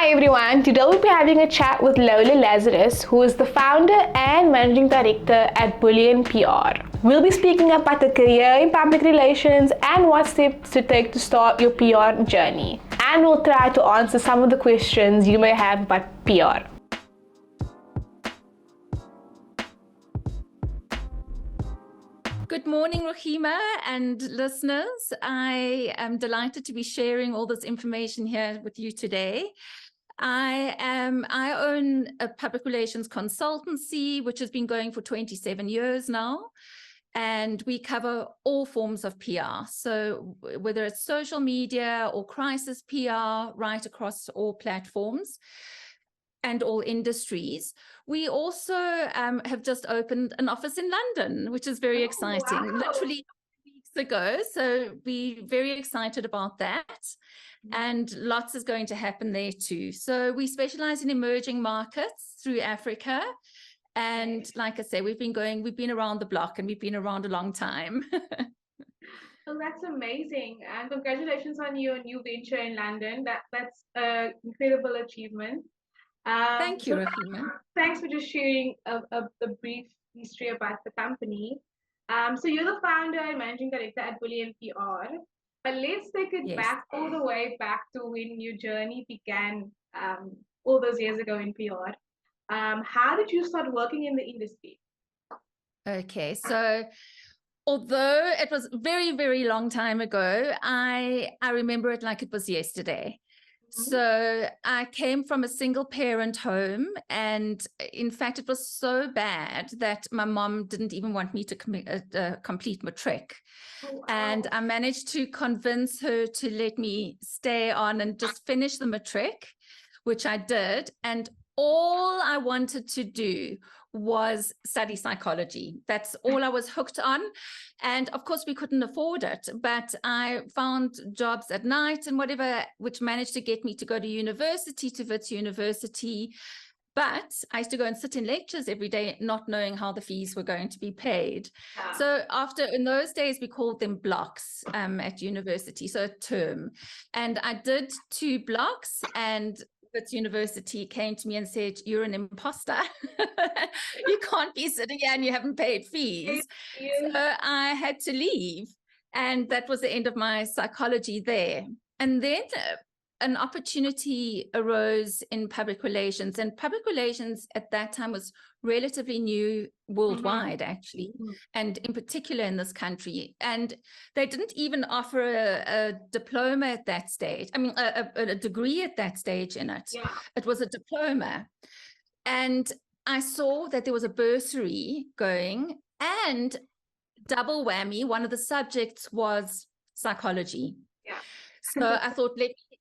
Hi everyone, today we'll be having a chat with Lola Lazarus, who is the founder and managing director at Bullion PR. We'll be speaking about the career in public relations and what steps to take to start your PR journey. And we'll try to answer some of the questions you may have about PR. Good morning, Rahima and listeners. I am delighted to be sharing all this information here with you today. I own a public relations consultancy, which has been going for 27 years now, and we cover all forms of PR. So whether it's social media or crisis PR, right across all platforms and all industries. We also have just opened an office in London, which is very exciting, literally weeks ago. So we're very excited about that. And lots is going to happen there too. So we specialize in emerging markets through Africa. And like I say, we've been around the block and we've been around a long time. Well, that's amazing. And congratulations on your new venture in London. That's an incredible achievement. Thank you, Rahima. Thanks for just sharing a brief history about the company. So you're the founder and managing director at Bullion PR. But let's take it back all the way back to when your journey began all those years ago in PR. How did you start working in the industry? Okay, so although it was very, very long time ago, I remember it like it was yesterday. So I came from a single parent home, and in fact, it was so bad that my mom didn't even want me to complete matric. Oh, wow. And I managed to convince her to let me stay on and just finish the matric, which I did. And all I wanted to do was study psychology. That's all I was hooked on. And of course, we couldn't afford it, but I found jobs at night and whatever, which managed to get me to go to university, to Wits University. But I used to go and sit in lectures every day, not knowing how the fees were going to be paid. Yeah. So in those days, we called them blocks at university, so a term. And I did 2 blocks, and Wits University came to me and said, "You're an imposter. You can't be sitting here and you haven't paid fees." So I had to leave. And that was the end of my psychology there. And then an opportunity arose in public relations. And public relations at that time was relatively new worldwide, actually, and in particular in this country. And they didn't even offer a diploma at that stage. I mean, a degree at that stage in it. Yeah. It was a diploma. And I saw that there was a bursary going, and double whammy, one of the subjects was psychology. Yeah. So I thought,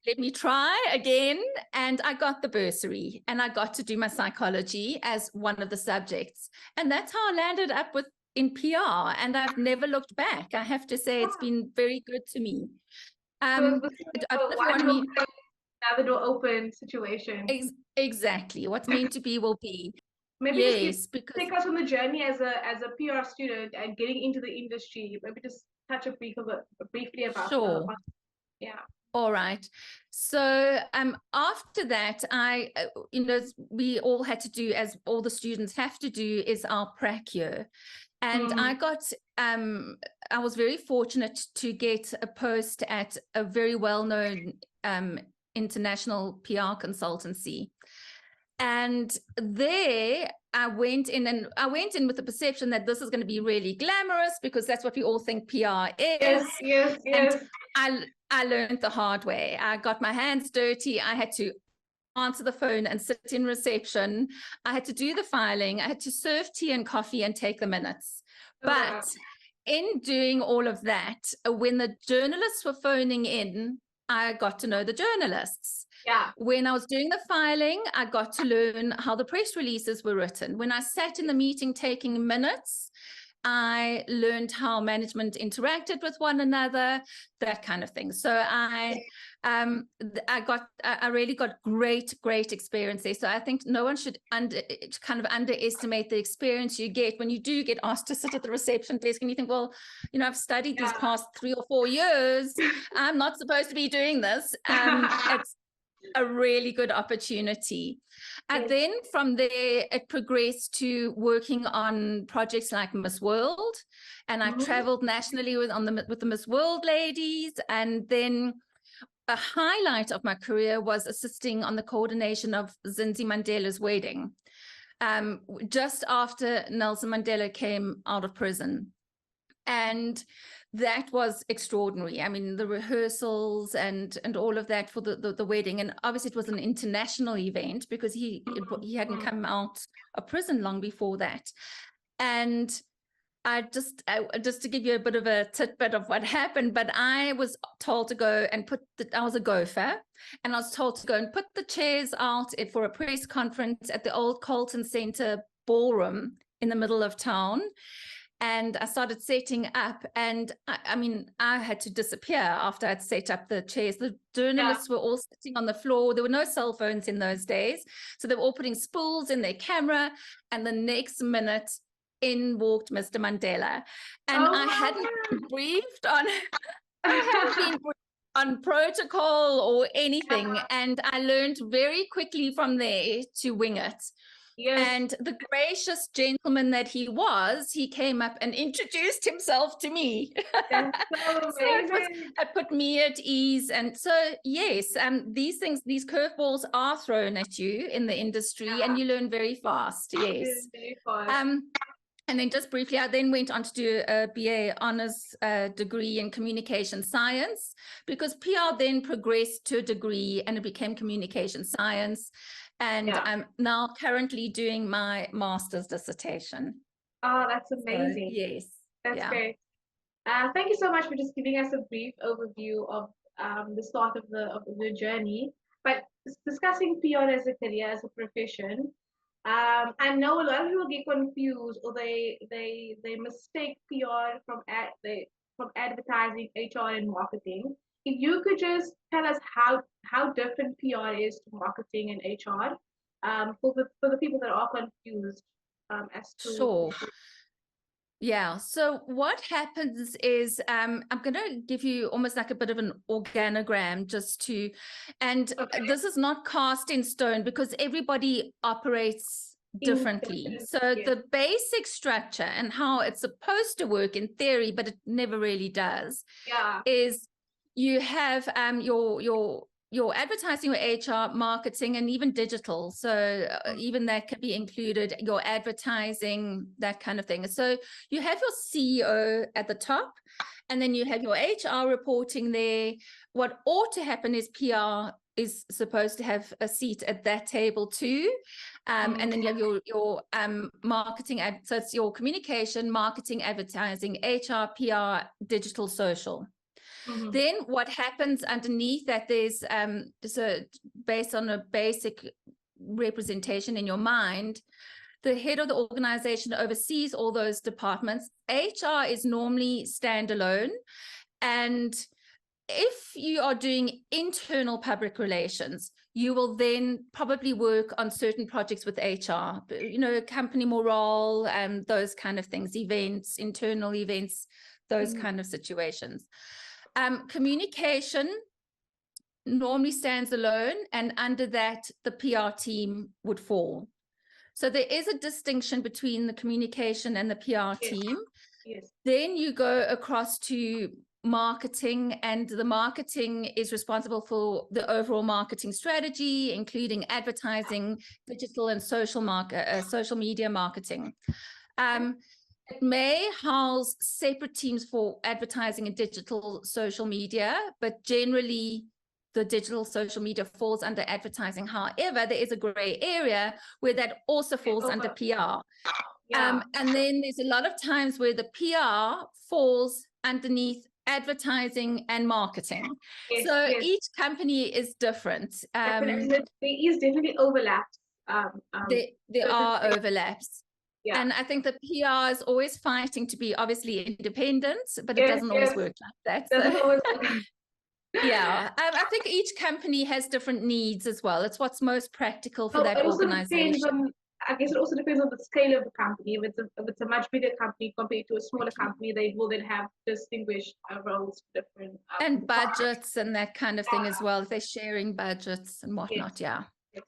let me try again. And I got the bursary and I got to do my psychology as one of the subjects. And that's how I landed up in PR. And I've never looked back. I have to say it's been very good to me. Another door open situation. Exactly. What's meant to be will be. Maybe just take us on the journey as a PR student and getting into the industry. Maybe just touch briefly about Sure. Yeah. All right. So after that, we all had to do, as all the students have to do, is our prac year. And I was very fortunate to get a post at a very well-known international PR consultancy. And there I went in with the perception that this is going to be really glamorous because that's what we all think PR is. Yes. And I learned the hard way. I got my hands dirty. I had to answer the phone and sit in reception. I had to do the filing. I had to serve tea and coffee and take the minutes. But in doing all of that, when the journalists were phoning in, I got to know the journalists. Yeah. When I was doing the filing, I got to learn how the press releases were written. When I sat in the meeting taking minutes, I learned how management interacted with one another, that kind of thing. So I really got great experience there. So I think no one should underestimate the experience you get when you do get asked to sit at the reception desk and you think, well, I've studied these past 3 or 4 years. I'm not supposed to be doing this. a really good opportunity. And Yes. then from there, it progressed to working on projects like Miss World. And I traveled nationally with the Miss World ladies. And then a highlight of my career was assisting on the coordination of Zinzi Mandela's wedding, just after Nelson Mandela came out of prison. And that was extraordinary. I mean, the rehearsals and all of that for the wedding. And obviously it was an international event because he hadn't come out of prison long before that. And just to give you a bit of a tidbit of what happened, but I was told to go and I was a gopher, and I was told to go and put the chairs out for a press conference at the old Colton Center ballroom in the middle of town. And I started setting up, and I mean, I had to disappear after I'd set up the chairs. The journalists were all sitting on the floor. There were no cell phones in those days. So they were all putting spools in their camera. And the next minute, in walked Mr. Mandela. And I hadn't been briefed on protocol or anything. And I learned very quickly from there to wing it. Yes. And the gracious gentleman that he was, he came up and introduced himself to me. That's so amazing. It put me at ease. And so, yes, these curveballs are thrown at you in the industry, and you learn very fast. Yes. Very fast. And then just briefly, I then went on to do a BA honors degree in communication science, because PR then progressed to a degree and it became communication science. And I'm now currently doing my master's dissertation. Oh, that's amazing. So, yes. That's great. Thank you so much for just giving us a brief overview of the start of the journey. But discussing PR as a career, as a profession, I know a lot of people get confused, or they mistake PR from advertising, HR, and marketing. If you could just tell us how different PR is to marketing and HR, for the people that are confused as to. Sure. Yeah. So what happens is, I'm going to give you almost like a bit of an organogram this is not cast in stone because everybody operates differently. So the basic structure and how it's supposed to work in theory, but it never really does, is you have your advertising, your HR, marketing, and even digital. So even that could be included, your advertising, that kind of thing. So you have your CEO at the top, and then you have your HR reporting there. What ought to happen is PR is supposed to have a seat at that table too. And then you have your marketing, so it's your communication, marketing, advertising, HR, PR, digital, social. Then what happens underneath that, there's based on a basic representation in your mind, the head of the organization oversees all those departments. HR is normally standalone. And if you are doing internal public relations, you will then probably work on certain projects with HR, company morale, those kind of things, events, internal events, those kind of situations. Communication normally stands alone, and under that, the PR team would fall. So there is a distinction between the communication and the PR team. Yes. Then you go across to marketing, and the marketing is responsible for the overall marketing strategy, including advertising, digital and social media marketing. It may house separate teams for advertising and digital social media, but generally the digital social media falls under advertising. However, there is a gray area where that also falls under PR. And then there's a lot of times where the PR falls underneath advertising and marketing. Each company is different. There is definitely overlaps. There are overlaps. Yeah. And I think the PR is always fighting to be obviously independent, but it doesn't always work like that. I think each company has different needs as well. It's what's most practical for that organization. I guess it also depends on the scale of the company. If it's a much bigger company compared to a smaller company, they will then have distinguished roles for different and budgets and that kind of thing as well. They're sharing budgets and whatnot. Yes. Yes.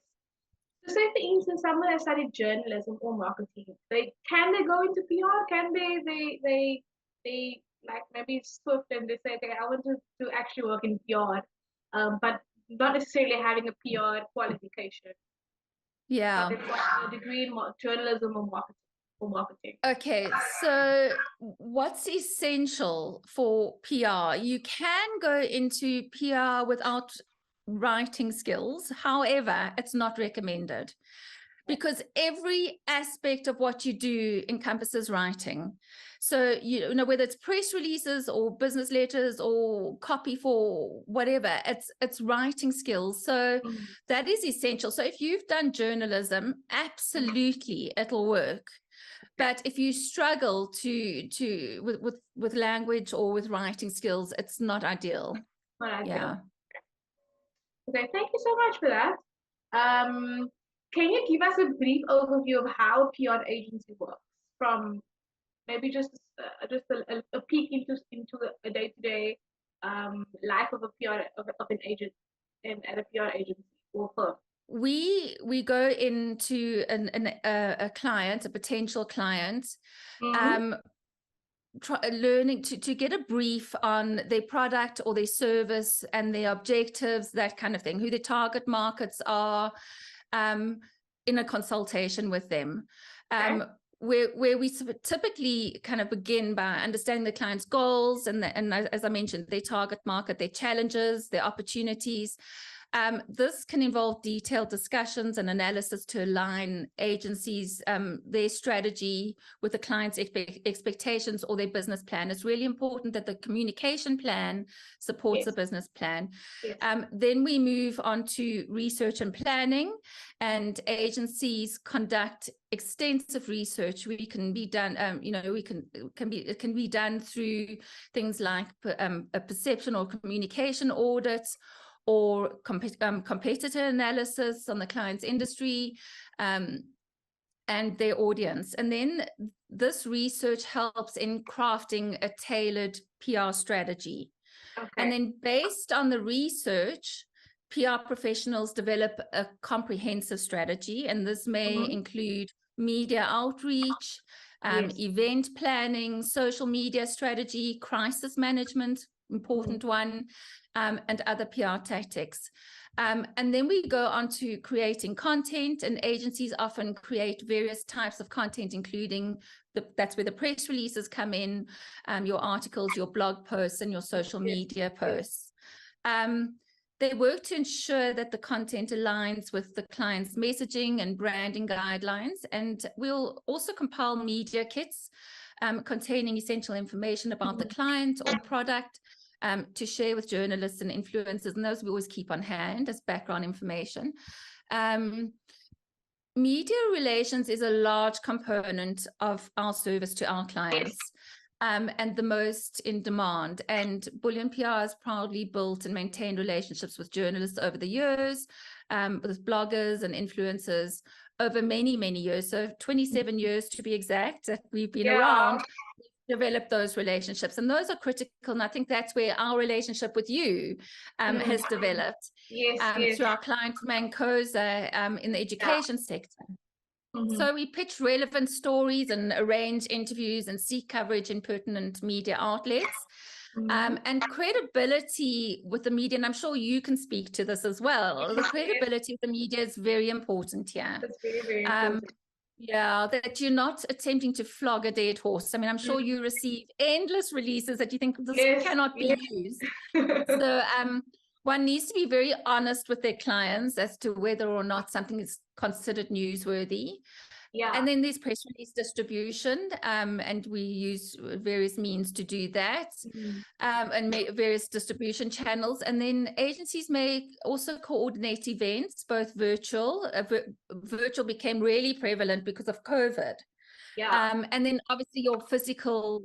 So say for instance, someone has studied journalism or marketing, they go into PR? Can they like maybe Swift and they say, okay, I want to actually work in PR, but not necessarily having a PR qualification. Yeah. But they've got a degree in journalism or marketing. Okay, so what's essential for PR? You can go into PR without writing skills. However, it's not recommended because every aspect of what you do encompasses writing. So, you know, whether it's press releases or business letters or copy for whatever, it's writing skills. So that is essential. So if you've done journalism, absolutely, it'll work. But if you struggle with language or with writing skills, it's not ideal. Yeah. Okay, thank you so much for that. Can you give us a brief overview of how a PR agency works, from maybe just a peek into a day-to-day life of a PR of an agent at a PR agency or firm? We go into a client, a potential client, learning to get a brief on their product or their service and their objectives, that kind of thing, who the target markets are, in a consultation with them. Where we typically kind of begin by understanding the client's goals and as I mentioned, their target market, their challenges, their opportunities. This can involve detailed discussions and analysis to align agencies, their strategy with the client's expectations or their business plan. It's really important that the communication plan supports the business plan. Then we move on to research and planning, and agencies conduct extensive research. We can be done, it can be done through things like a perception or communication audits, or competitor analysis on the client's industry and their audience. And then this research helps in crafting a tailored PR strategy. And then based on the research, PR professionals develop a comprehensive strategy, and this may include media outreach, event planning, social media strategy, crisis management, important one, and other PR tactics. And then we go on to creating content, and agencies often create various types of content, including that's where the press releases come in, your articles, your blog posts, and your social media posts. They work to ensure that the content aligns with the client's messaging and branding guidelines. And we'll also compile media kits containing essential information about the client or product to share with journalists and influencers. And those we always keep on hand as background information. Media relations is a large component of our service to our clients. And the most in demand. And Bullion PR has proudly built and maintained relationships with journalists over the years, with bloggers and influencers over many, many years. So 27 years to be exact that we've been around, developed those relationships. And those are critical. And I think that's where our relationship with you has developed through our client Mancosa in the education sector. So we pitch relevant stories and arrange interviews and seek coverage in pertinent media outlets. And credibility with the media, and I'm sure you can speak to this as well, the credibility of the media is very important here. That's very, very important. Yeah, that you're not attempting to flog a dead horse. I mean, I'm sure you receive endless releases that you think this cannot be used. So one needs to be very honest with their clients as to whether or not something is considered newsworthy. And then there's press release distribution, and we use various means to do that, and various distribution channels. And then agencies may also coordinate events, both virtual. Virtual became really prevalent because of COVID. And then obviously your physical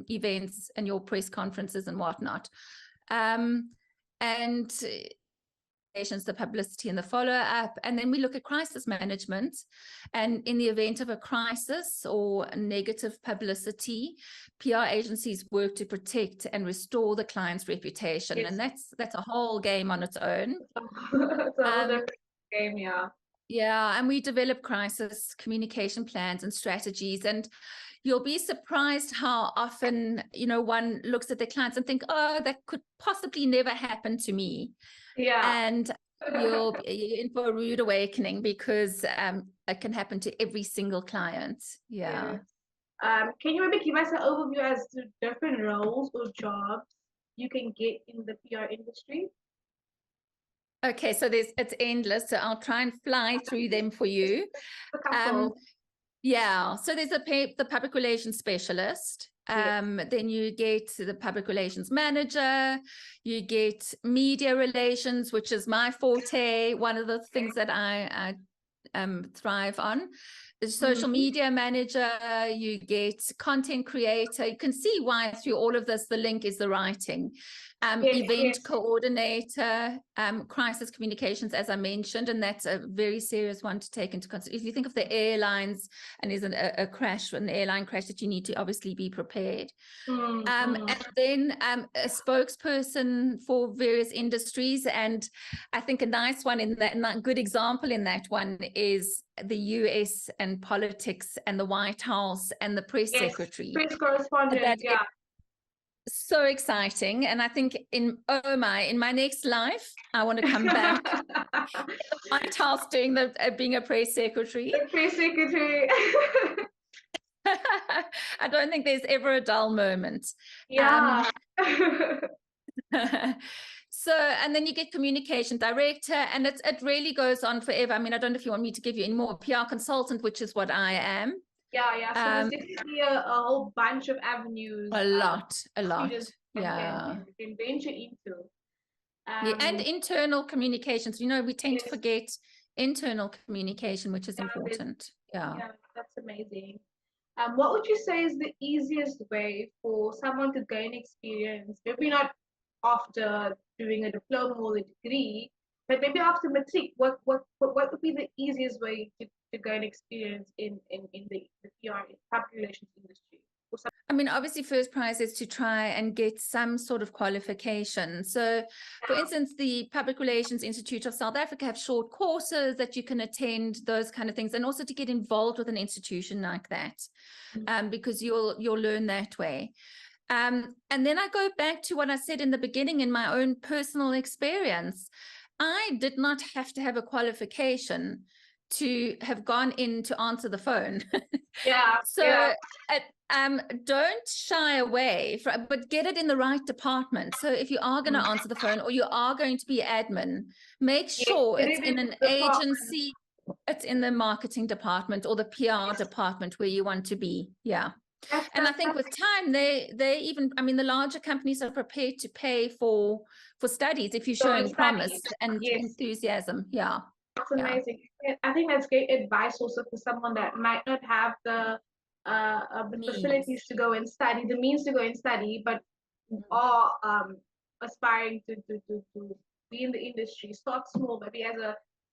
events and your press conferences and whatnot. And communications, the publicity and the follow-up. And then we look at crisis management. And in the event of a crisis or negative publicity, PR agencies work to protect and restore the client's reputation. Yes. And that's a whole game on its own. It's a whole different game, yeah. Yeah, and we develop crisis communication plans and strategies. And you'll be surprised how often, you know, one looks at their clients and think, oh, that could possibly never happen to me. Yeah. And you're in for a rude awakening, because it can happen to every single client. Yeah. Yes. Can you maybe give us an overview as to different roles or jobs you can get in the PR industry? Okay, so it's endless. So I'll try and fly through them for you. A couple. Yeah, so there's the public relations specialist. Yes. Then you get the public relations manager, you get media relations, which is my forte, one of the things that I thrive on. The social media manager, you get content creator. You can see why through all of this, the link is the writing. Event coordinator, crisis communications, as I mentioned, and that's a very serious one to take into consideration. If you think of the airlines and there's a crash, an airline crash, that you need to obviously be prepared. And then a spokesperson for various industries. And I think a nice one in that, a good example in that one is the US and politics and the White House and the press secretary. Press correspondent, yeah. So exciting. And I think in my next life, I want to come back to the White House doing being a press secretary. The press secretary. I don't think there's ever a dull moment. Yeah. So, and then you get communication director, and it really goes on forever. I mean, I don't know if you want me to give you any more. PR consultant, which is what I am. Yeah. So there's definitely a whole bunch of avenues. A lot. Yeah. Can venture into. Yeah, and internal communications. You know, we tend to forget internal communication, which is important. Yeah, that's amazing. What would you say is the easiest way for someone to gain experience? Maybe not after doing a diploma or a degree, but maybe after matric. What would be the easiest way to gain experience in the PR public relations industry? I mean, obviously, first prize is to try and get some sort of qualification. So, for instance, the Public Relations Institute of South Africa have short courses that you can attend, those kind of things, and also to get involved with an institution like that, because you'll learn that way. And then I go back to what I said in the beginning in my own personal experience. I did not have to have a qualification to have gone in to answer the phone. Don't shy away from, but get it in the right department. So if you are going to answer the phone or you are going to be admin, make sure it's in an agency, it's in the marketing department or the PR department where you want to be. Yeah. And I think with time, they even, I mean, the larger companies are prepared to pay for studies if you're showing promise and enthusiasm. Yeah. That's amazing. I think that's great advice also for someone that might not have the facilities to go and study, the means to go and study, but are aspiring to be in the industry. Start small, maybe as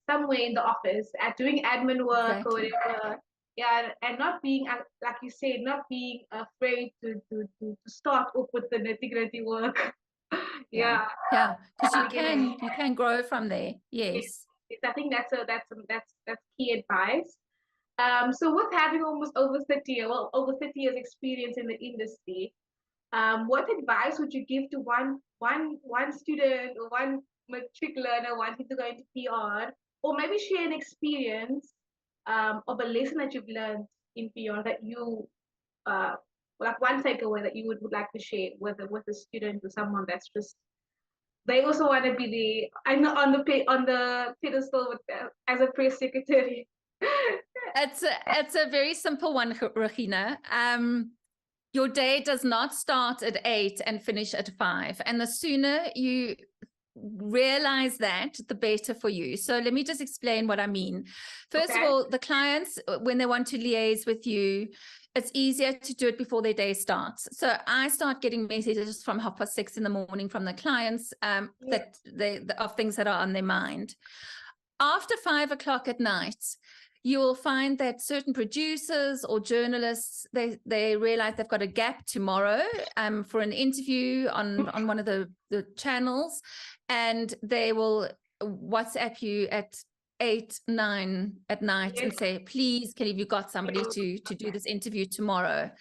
somewhere in the office at doing admin work or whatever. Yeah, and not being, like you said, not being afraid to start off with the nitty-gritty work. Yeah, because you can grow from there. Yes. I think that's key advice. So with having almost over 30 years experience in the industry, what advice would you give to one student or one matric learner wanting to go into PR, or maybe share an experience of a lesson that you've learned in PR that you like one takeaway that you would like to share with a student or someone that's just, they also want to be on the pedestal as a press secretary. It's a very simple one, Regina. Your day does not start at 8 and finish at 5. And the sooner you realize that, the better for you. So let me just explain what I mean. First of all, the clients, when they want to liaise with you, it's easier to do it before their day starts. So I start getting messages from 6:30 in the morning from the clients that of things that are on their mind. After 5 o'clock at night, you will find that certain producers or journalists, they realize they've got a gap tomorrow for an interview on one of the channels, and they will WhatsApp you at 8, 9 at night and say, please, have you got somebody to do this interview tomorrow?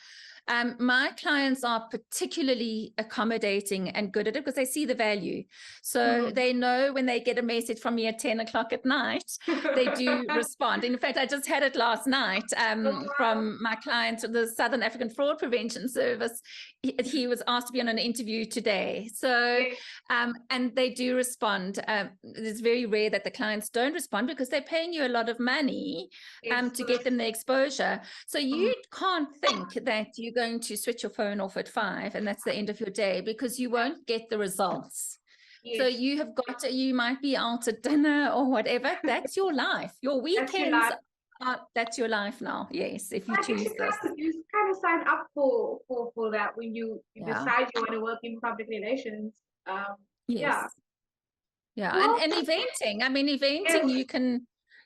My clients are particularly accommodating and good at it because they see the value. So they know when they get a message from me at 10 o'clock at night, they do respond. In fact, I just had it last night from my client, the Southern African Fraud Prevention Service. He was asked to be on an interview today. So, and they do respond. It's very rare that the clients don't respond because they're paying you a lot of money to get them the exposure. So you can't think that you're going to switch your phone off at 5 and that's the end of your day, because you won't get the results. So you have got to, you might be out at dinner or whatever. That's your life. Your weekends, that's your life now. Yes, if you choose this. You kind of sign up for that when you decide you want to work in public relations. Yeah. Well, and eventing. I mean, eventing,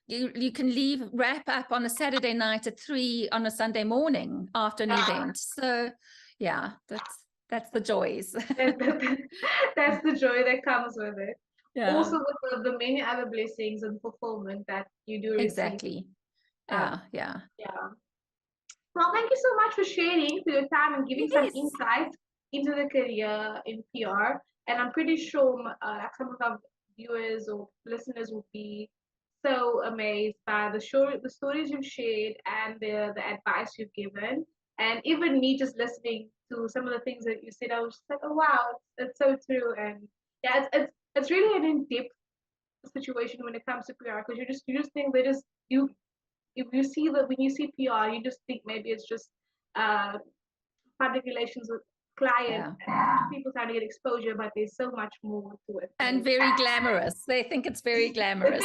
you can leave, wrap up on a Saturday night at 3 on a Sunday morning after an event. So yeah, that's the joys. That's the joy that comes with it. Also with the many other blessings and fulfillment that you do receive. Exactly. Yeah. Well, thank you so much for sharing, for your time and giving some insight into the career in PR. And I'm pretty sure some of our viewers or listeners will be so amazed by the stories you've shared and the advice you've given. And even me just listening to some of the things that you said, I was just like, oh wow, it's so true. And yeah, it's really an in-depth situation when it comes to PR, because you just think when you see PR, you just think maybe it's just public relations with clients, people trying to get exposure, but there's so much more to it. And very glamorous. They think it's very glamorous.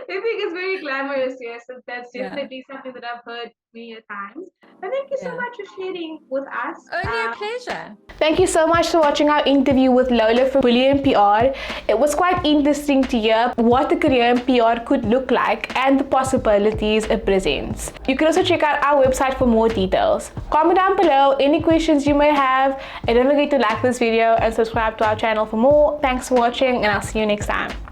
They think it's very glamorous, yes, and that's definitely something that I've heard many times. But thank you so much for sharing with us. Only a pleasure. Thank you so much for watching our interview with Lola from Bullion PR. It was quite interesting to hear what the career in PR could look like and the possibilities it presents. You can also check out our website for more details. Comment down below any questions you may have, and don't forget to like this video and subscribe to our channel for more. Thanks for watching, and I'll see you next time.